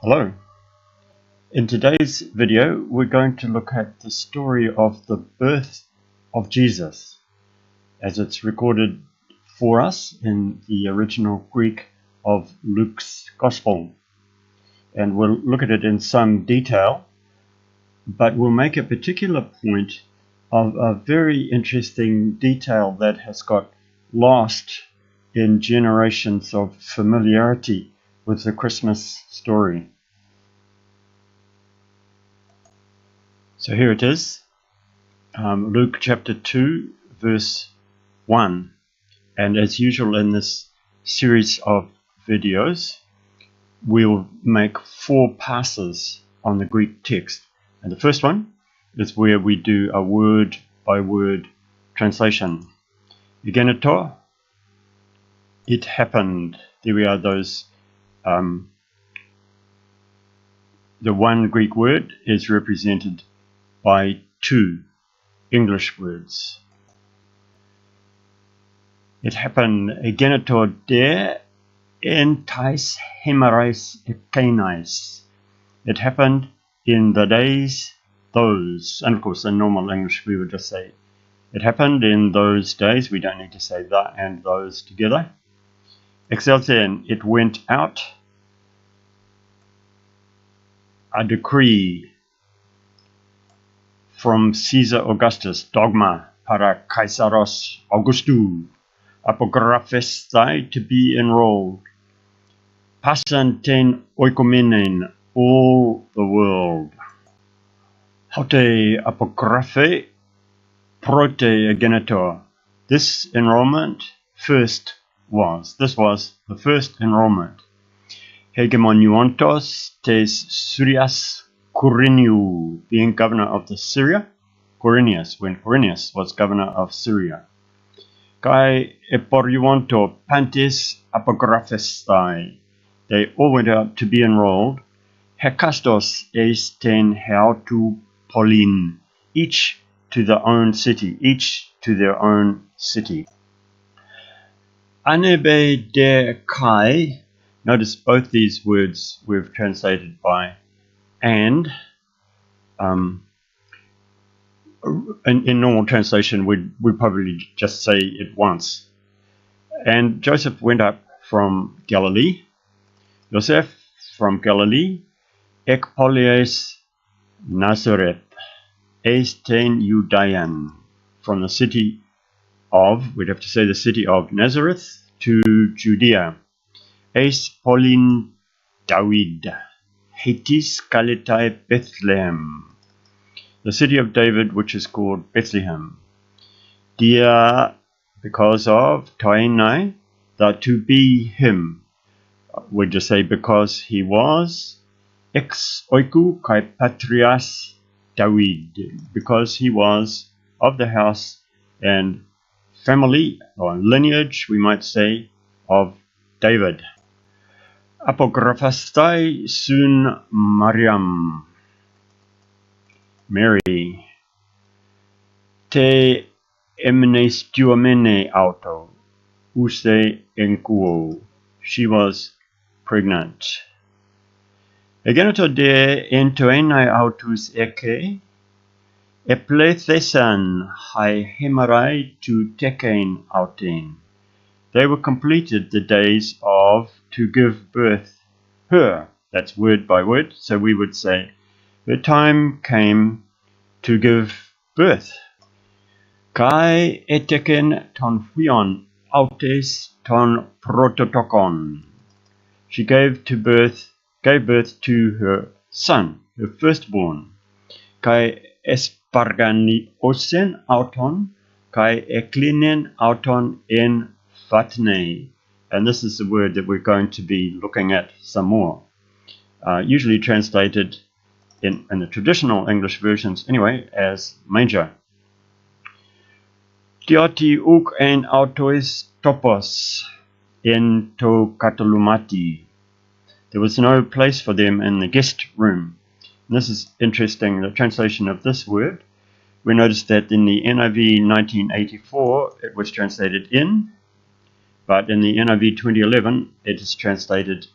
Hello. In today's video, we're going to look at the story of the birth of Jesus as it's recorded for us in the original Greek of Luke's Gospel. And we'll look at it in some detail, but we'll make a particular point of a very interesting detail that has got lost in generations of familiarity with the Christmas story. So here it is, Luke chapter 2, verse 1. And as usual in this series of videos, we'll make 4 passes on the Greek text. And the first one is where we do a word-by-word translation. Egeneto, it happened. There we are, those. The one Greek word is represented by 2 English words. It happened egeneto de entais hemerais ekenais. It happened in the days those. And of course in normal English we would just say it happened in those days. We don't need to say the and those together. Excelsen, it went out a decree from Caesar Augustus, dogma para Caesaros Augustu, apographestai, to be enrolled, passanten oikomenen, all the world. Haute apographe prote egenetor. This enrollment this was the first enrollment. Hegemoniontos tes Syrias Quiriniu, being governor of the Syria, Quirinius, when Quirinius was governor of Syria. Kai eporiuonto pantes apographestai. They all went out to be enrolled. Hekastos esten heautu polin, each to their own city, Anebe de kai. Notice both these words we've translated by and. In normal translation, we'd probably just say it once. And Joseph went up from Galilee. Joseph from Galilee. Ek polies Nazareth. Esten Judean. From the city of, we'd have to say the city of Nazareth to Judea. Eis polin David. Hetis kaletai Bethlehem. The city of David, which is called Bethlehem. Dia, because of, toenai, that to be him. We just say because he was, ex oiku kai patrias David, because he was of the house and family, or lineage, we might say, of David. Apographastai sun Mariam. Mary, te emnestuamene auto, use enkuo. She was pregnant. Egeneto de entoenai autus eke, eplethesan hai hemerai tu teken autein. They were completed the days of to give birth her. That's word by word, so we would say the time came to give birth. Kai eteken ton huion autes ton prototokon. She gave birth to her son, her firstborn. Kai espargani osen auton, kai eklinen auton en fatne. And this is the word that we're going to be looking at some more. Usually translated in the traditional English versions anyway, as manger. Dioti uk en autois topos en to katalumati. There was no place for them in the guest room. And this is interesting, the translation of this word. We notice that in the NIV 1984 it was translated in, but in the NIV 2011 it is translated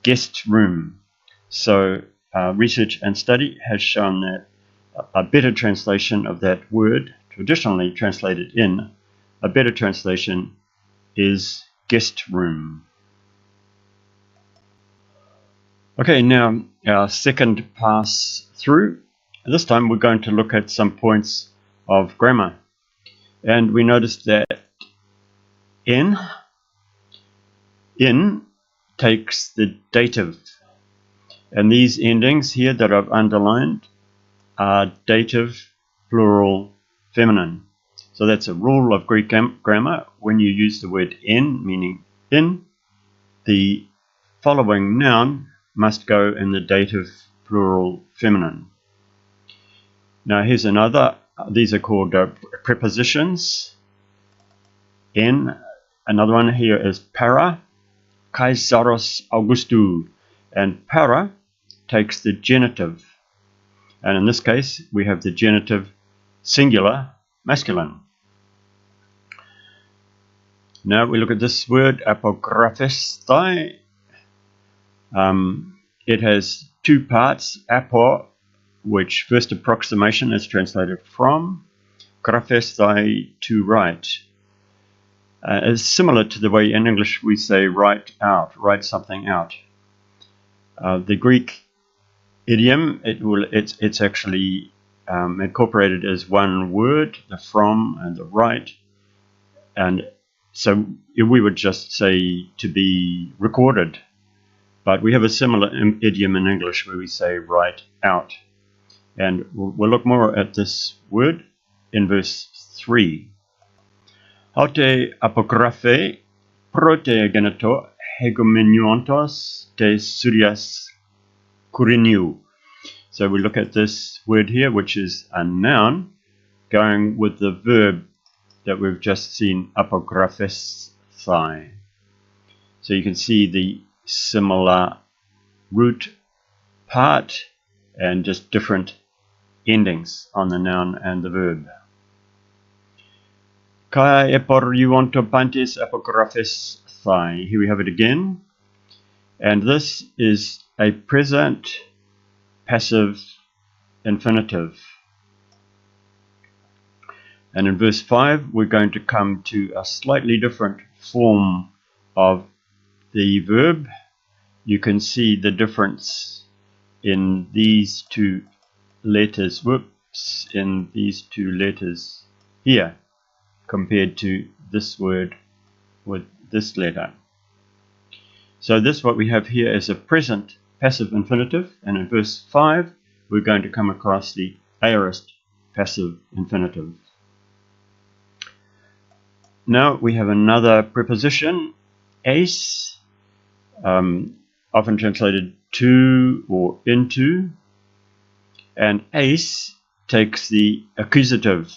guest room. So research and study has shown that a better translation of that word, traditionally translated in, a better translation is guest room. Okay, now our second pass through. This time we're going to look at some points of grammar. And we noticed that in takes the dative. And these endings here that I've underlined are dative, plural, feminine. So that's a rule of Greek grammar. When you use the word in, meaning in, the following noun must go in the dative, plural, feminine. Now here's another. These are called prepositions. In. Another one here is para, Kaisaros Augustou. And para takes the genitive. And in this case, we have the genitive singular, masculine. Now we look at this word, apographesthai. It has two parts, apo, which first approximation is translated from, graphesthai, to write. It's similar to the way in English we say write out, write something out. The Greek idiom, it's actually incorporated as one word, the from and the right, and so we would just say to be recorded. But we have a similar idiom in English where we say write out. And we'll look more at this word in verse 3. Haute apographe proteageneto hegemoniontos de Surias Kuriniu. So we look at this word here, which is a noun, going with the verb that we've just seen, apographesthai. So you can see the similar root part and just different endings on the noun and the verb. Kai eporiuonto pantis apographesthai. Here we have it again. And this is a present passive infinitive. And in verse 5, we're going to come to a slightly different form of the verb. You can see the difference in these two letters, in these two letters here, compared to this word with this letter. So this, what we have here, is a present passive infinitive, and in verse 5 we're going to come across the aorist passive infinitive. Now we have another preposition, ace, often translated to or into, and ace takes the accusative,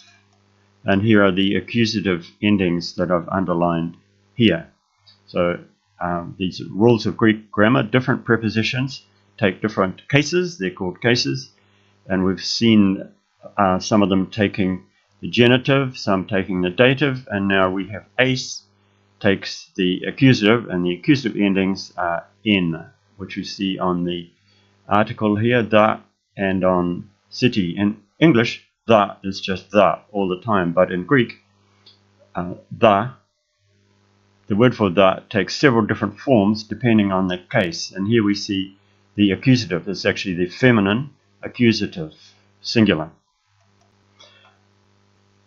and here are the accusative endings that I've underlined here. So these rules of Greek grammar, different prepositions take different cases, they're called cases, and we've seen some of them taking the genitive, some taking the dative, and now we have ace takes the accusative, and the accusative endings are in, which you see on the article here, the, and on city. In English, the is just the all the time, but in Greek, the word for the takes several different forms depending on the case. And here we see the accusative is actually the feminine accusative, singular.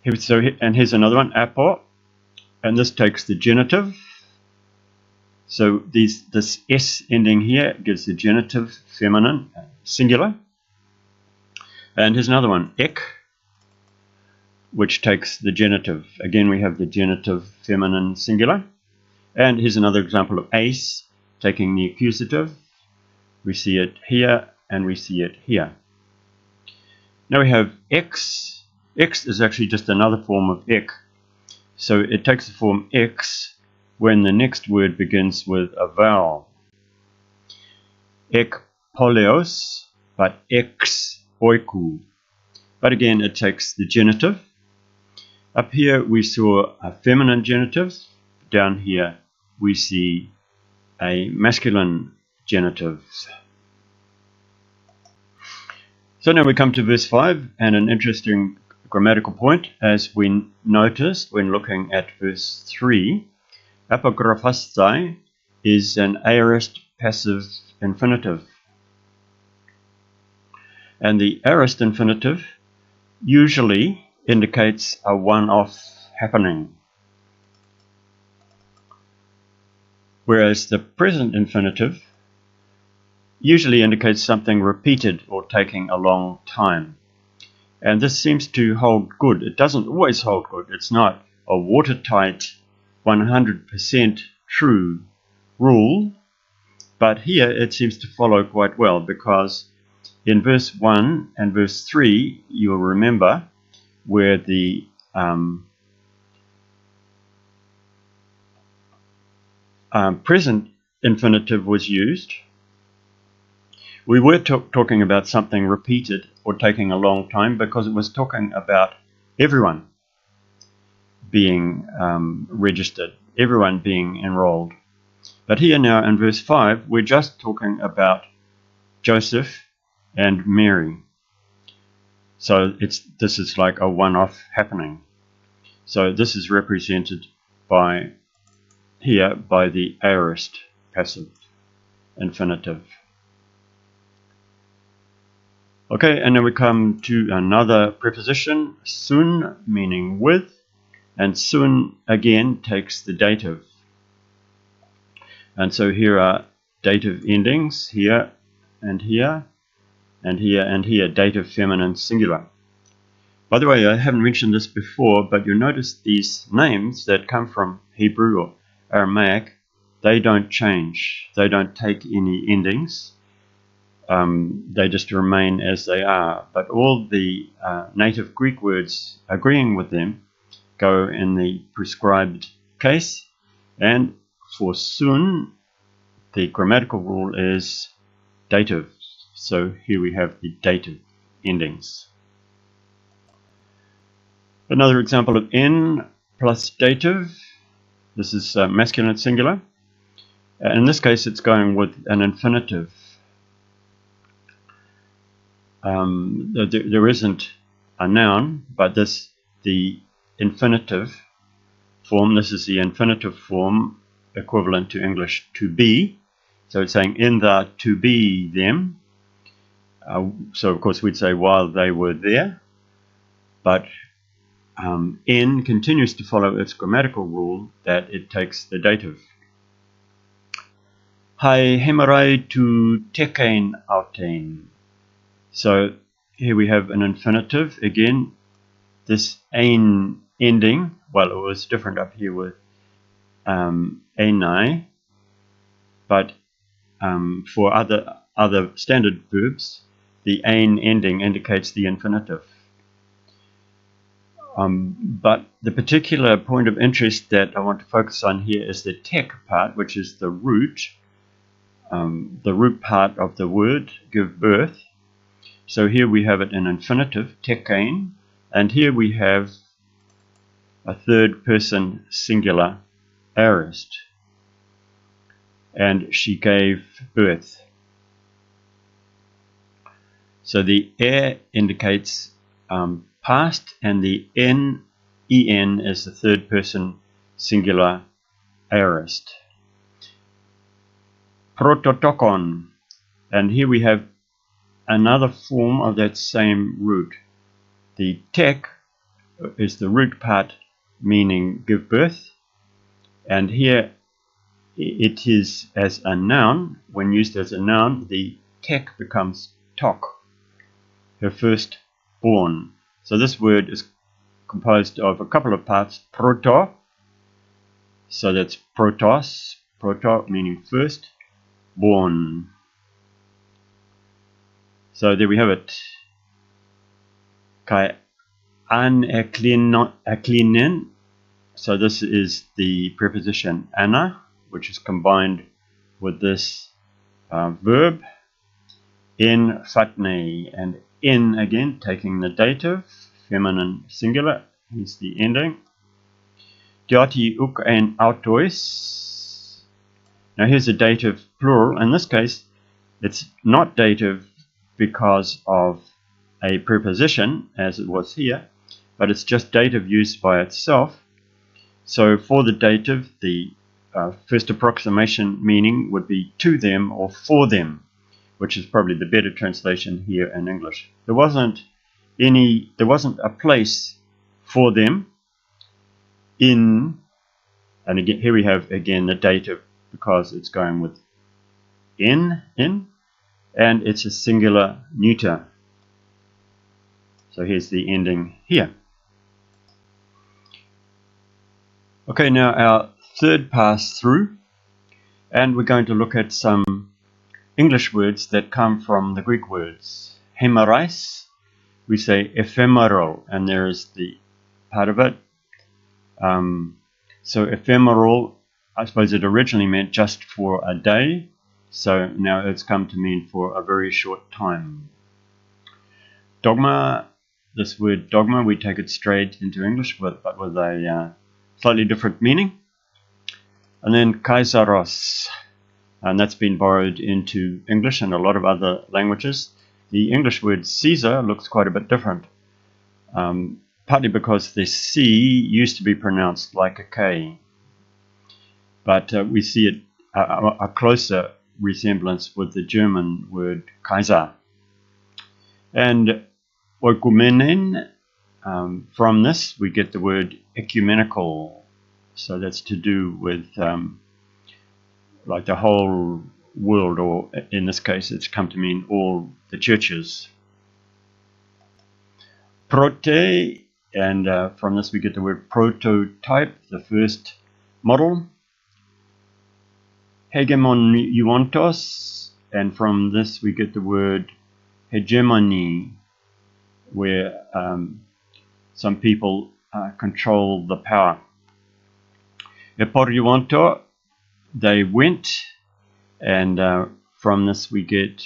And here's another one, apo, and this takes the genitive. So this s ending here gives the genitive, feminine, singular. And here's another one, ek, which takes the genitive. Again, we have the genitive, feminine, singular. And here's another example of ace, taking the accusative. We see it here, and we see it here. Now we have x. X is actually just another form of ek. So it takes the form x when the next word begins with a vowel. Ek poleos, but ex oikou. But again, it takes the genitive. Up here we saw a feminine genitive. Down here we see a masculine genitive. So now we come to verse 5, and an interesting grammatical point, as we noticed when looking at verse 3. Apographastai is an aorist passive infinitive. And the aorist infinitive usually indicates a one-off happening, whereas the present infinitive usually indicates something repeated or taking a long time. And this seems to hold good. It doesn't always hold good. It's not a watertight 100% true rule, but here it seems to follow quite well, because in verse 1 and verse 3, you'll remember where the present infinitive was used. We were talking about something repeated or taking a long time, because it was talking about everyone being registered, everyone being enrolled. But here now in verse 5, we're just talking about Joseph and Mary. So this is like a one-off happening. So this is represented by here by the aorist passive infinitive. Okay, and then we come to another preposition, sun, meaning with, and sun again takes the dative. And so here are dative endings, here and here, and here and here, dative feminine singular. By the way, I haven't mentioned this before, but you'll notice these names that come from Hebrew or Aramaic, they don't change. They don't take any endings. They just remain as they are. But all the native Greek words agreeing with them go in the prescribed case. And for sun, the grammatical rule is dative. So here we have the dative endings. Another example of n plus dative. This is masculine singular. In this case, it's going with an infinitive. There isn't a noun, but the infinitive form. This is the infinitive form equivalent to English to be. So it's saying in the to be them. So of course we'd say while they were there, but n continues to follow its grammatical rule that it takes the dative. Hai hemerai tu tekein autein. So here we have an infinitive. Again, this ein ending, well, it was different up here with einai, but for other standard verbs, the ein ending indicates the infinitive. But the particular point of interest that I want to focus on here is the tek part, which is the root part of the word, give birth. So here we have it in infinitive, tekein, and here we have a third person singular aorist, and she gave birth. So the indicates past, and the en is the third person singular aorist. Prototokon, and here we have another form of that same root. The tek is the root part meaning give birth, and here it is as a noun. When used as a noun, the tek becomes tok, her first born. So this word is composed of a couple of parts. Proto, so that's protos, proto meaning first, born. So there we have it. Kai an eklinen. So this is the preposition ana, which is combined with this verb. In fatne, and in again taking the dative, feminine singular, is the ending. Diati uk en autois. Now here's a dative plural. In this case, it's not dative because of a preposition, as it was here, but it's just dative used by itself. So for the dative, the first approximation meaning would be to them or for them, which is probably the better translation here in English. There wasn't a place for them in, and again here we have again the dative because it's going with in, and it's a singular neuter. So here's the ending here. Okay, now our third pass through, and we're going to look at some English words that come from the Greek words. Hemerais, we say ephemeral, and there is the part of it. So ephemeral, I suppose it originally meant just for a day, so now it's come to mean for a very short time. Dogma, this word dogma, we take it straight into English, but with a slightly different meaning. And then kaisaros, and that's been borrowed into English and a lot of other languages. The English word Caesar looks quite a bit different, partly because the C used to be pronounced like a K, but we see it a closer resemblance with the German word Kaiser. And oikumenen, from this we get the word ecumenical, so that's to do with like the whole world, or in this case it's come to mean all the churches. Prote, and from this we get the word prototype, the first model. Hegemoniuontos, and from this we get the word hegemony, where some people control the power. Eporiuonto, they went, and from this we get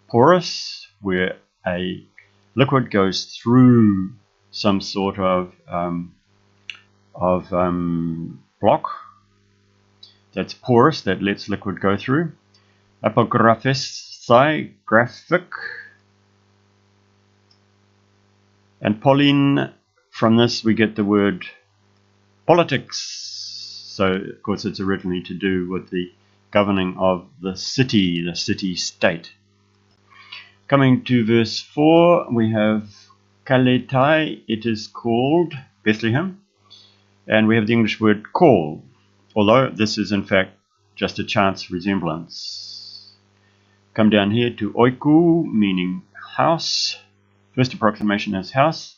porous, where a liquid goes through some sort of block that's porous, that lets liquid go through. Apographesai, graphic. And Pauline, from this we get the word politics. So of course it's originally to do with the governing of the city-state. Coming to verse 4, we have Kaletai, it is called Bethlehem, and we have the English word call, although this is in fact just a chance resemblance. Come down here to oiku, meaning house. First approximation is house,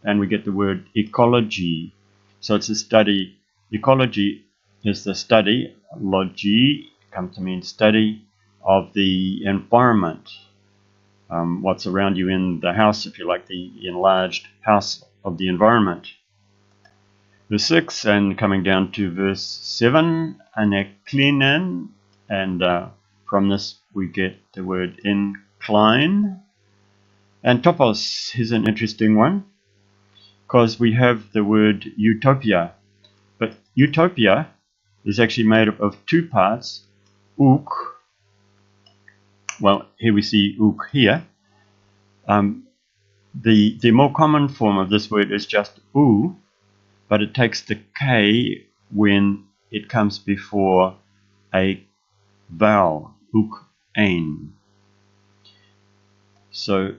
and we get the word ecology. So it's a study. Ecology is the study. Logi comes to mean study of the environment. What's around you in the house, if you like, the enlarged house of the environment. Verse 6, and coming down to verse 7, aneklinen, and from this we get the word incline. And topos is an interesting one, because we have the word utopia, but utopia is actually made up of two parts, ook. Well, here we see ook here. The more common form of this word is just oo, but it takes the K when it comes before a vowel, ook, ein. So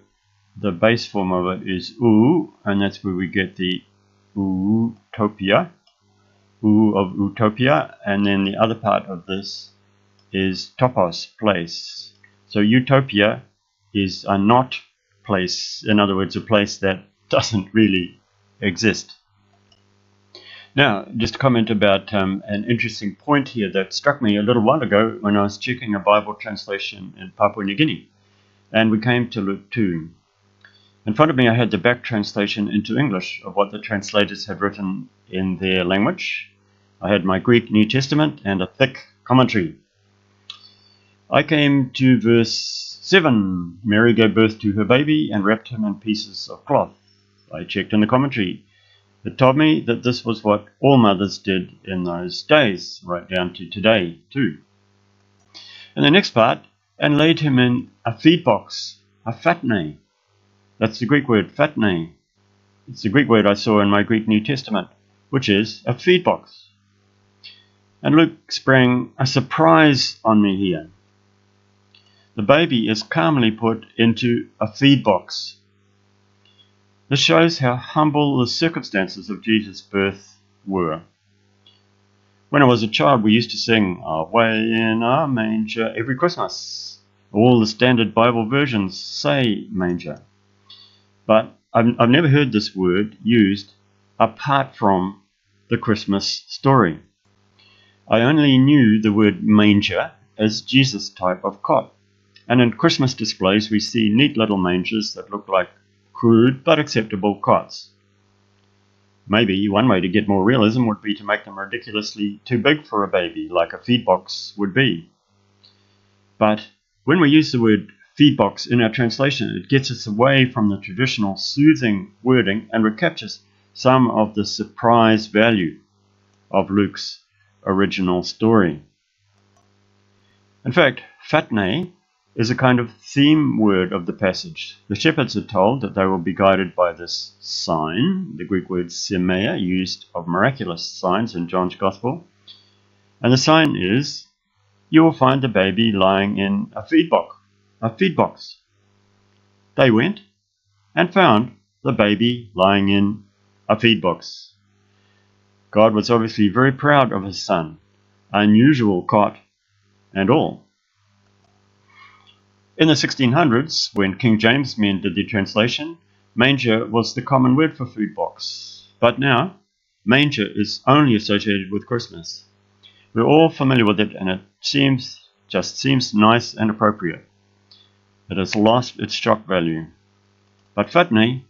the base form of it is oo, and that's where we get the utopia, oo of utopia, and then the other part of this is topos, place. So utopia is a not place, in other words, a place that doesn't really exist. Now, just a comment about an interesting point here that struck me a little while ago when I was checking a Bible translation in Papua New Guinea, and we came to Luke 2. In front of me I had the back translation into English of what the translators had written in their language. I had my Greek New Testament and a thick commentary. I came to verse 7. Mary gave birth to her baby and wrapped him in pieces of cloth. I checked in the commentary. It told me that this was what all mothers did in those days, right down to today too. And the next part, and laid him in a feed box, a fatne. That's the Greek word fatne. It's the Greek word I saw in my Greek New Testament, which is a feed box. And Luke sprang a surprise on me here. The baby is calmly put into a feed box. This shows how humble the circumstances of Jesus' birth were. When I was a child, we used to sing "Away in a Manger" every Christmas. All the standard Bible versions say manger. But I've never heard this word used apart from the Christmas story. I only knew the word manger as Jesus' type of cot. And in Christmas displays we see neat little mangers that look like crude but acceptable cots. Maybe one way to get more realism would be to make them ridiculously too big for a baby, like a feed box would be. But when we use the word feed box in our translation, it gets us away from the traditional soothing wording and recaptures some of the surprise value of Luke's original story. In fact, fatne is a kind of theme word of the passage. The shepherds are told that they will be guided by this sign, the Greek word semea, used of miraculous signs in John's Gospel. And the sign is, you will find the baby lying in a feed box. They went and found the baby lying in a feed box. God was obviously very proud of his son, unusual cot and all. In the 1600s, when King James men did the translation, manger was the common word for food box. But now, manger is only associated with Christmas. We're all familiar with it, and it just seems nice and appropriate. It has lost its shock value. But fatne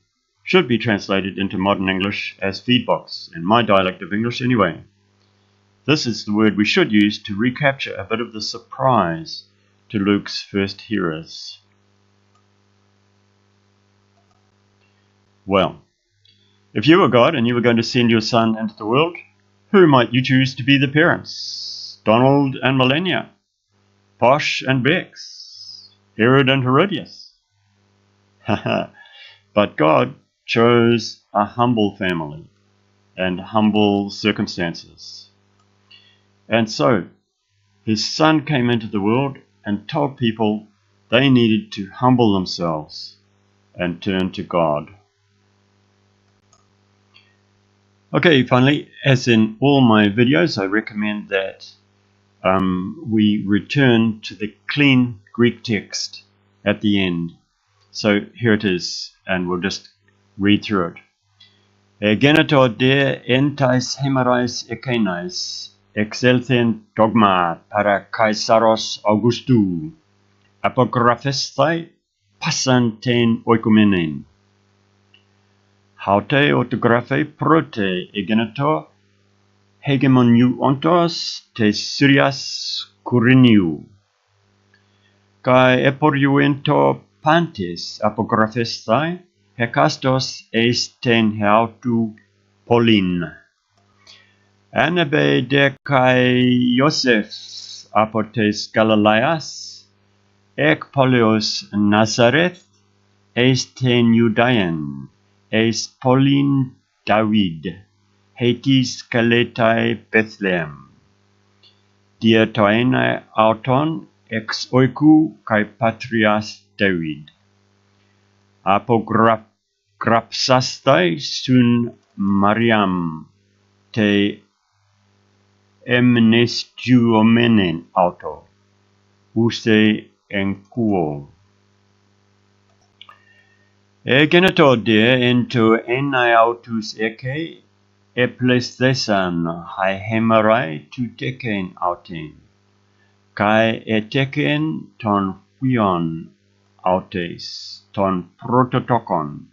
should be translated into modern English as feed box, in my dialect of English anyway. This is the word we should use to recapture a bit of the surprise to Luke's first hearers. Well, if you were God and you were going to send your son into the world, who might you choose to be the parents? Donald and Melania, Posh and Bex, Herod and Herodias. But God chose a humble family and humble circumstances. And so, his son came into the world and told people they needed to humble themselves and turn to God. Okay, finally, as in all my videos, I recommend that we return to the clean Greek text at the end. So here it is, and we'll just read through it. Geneto de entais hemerais ekenais exelthen dogma para Caesaros Augustu, apographestai passanten oikumenen. Haute autographe prote egeneto hegemoniu ontos te Syrias Curiniu. Cae eporiuento pantes apographestai hecastos esten heautu polin. Anabe de kai Joseph apotes Galileas, ek polios Nazareth, esten Judaean, es polin David, hetis Galetai Bethlehem. Dia toena auton ex oiku kai patrias David. Apograpsastai sun Mariam te emnestuomenen auto, use enquo. Egeneto de ento enai autus eke, eplesthesan hai hemerai tu teken auten, kai eteken ton huion autes, ton prototokon,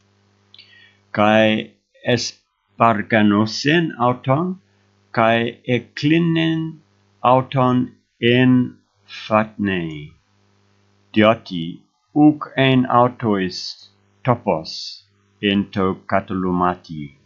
kai esparganosen auton, kai eklinen auton en fatne. Dioti, uk en autois topos ento katolumati.